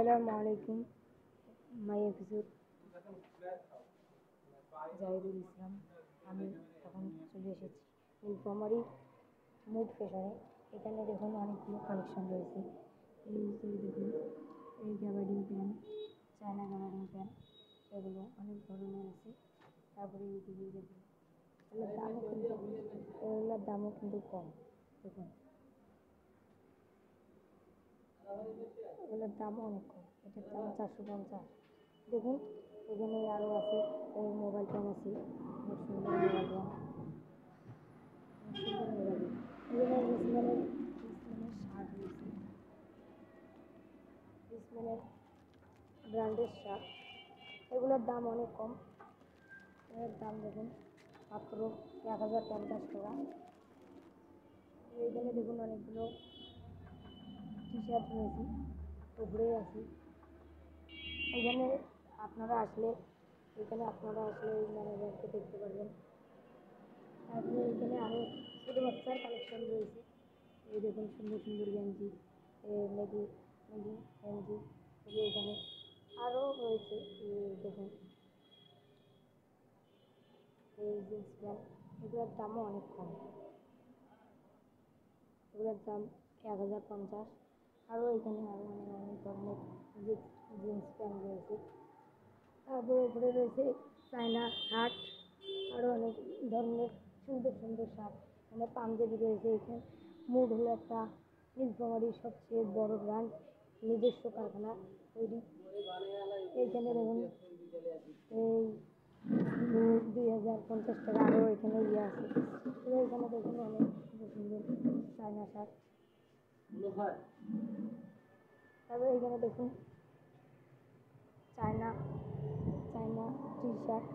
আসসালামু আলাইকুম। মাই এপিসোড জাহিদুল ইসলাম। আমি এখন চলে এসেছি নীলফামারী মুড ফ্যাশনে। এখানে দেখুন অনেকগুলো কালেকশন রয়েছে। এই যে দেখুন, এই gabardine pant, China gabardine pant, এগুলো অনেক ধরনের আছে। তারপরে এইদিকে দেখুন, এগুলোর দামও কিন্তু কম। দেখুন, এগুলোর দামও অনেক কম। এটার দাম 450। দেখুন, এখানে আরও আছে মোবাইল ফোন আছে, অনেক সুন্দর মোবাইল ফোন, অনেক সুন্দর মোবাইল ফোন। এখানে রিসম্যানের শার্ট রয়েছে, রিসম্যানের ব্র্যান্ডের শার্ট। এগুলোর দাম অনেক কম। এর দাম দেখুন মাত্র 1050 টাকা। এখানে দেখুন অনেকগুলো টি শার্ট রয়েছে, উপরে আছে। এখানে আপনারা আসলে এই ম্যানেজারকে দেখতে পারবেন। তারপরে এখানে আরও ছোটো বাচ্চার কালেকশন রয়েছে। এই দেখুন সুন্দর সুন্দর গেঞ্জি, মেগি মেগি গেঞ্জি। এখানে আরও রয়েছে, দেখুন এই জিন্স প্যান্ট। এগুলোর দামও অনেক কম। এগুলোর দাম 1050। আরও এখানে আরও অনেক ধরনের জিন্স প্যান্ট রয়েছে। তারপরে উপরে রয়েছে চায়না শার্ট, আরও অনেক ধরনের সুন্দর সুন্দর শার্ট। মানে পাঞ্জাবি রয়েছে। এখানে মুড হলো একটা নীলফামারীর সবচেয়ে বড় ব্র্যান্ড, নিজস্ব কারখানা তৈরি। এইখানে দেখুন এই 2050 টাকা। আরও এখানে আছে। এখানে দেখুন অনেক সুন্দর সুন্দর চায়না শার্ট। তারপরে এখানে দেখুন চায়না চায়না টি শার্ট।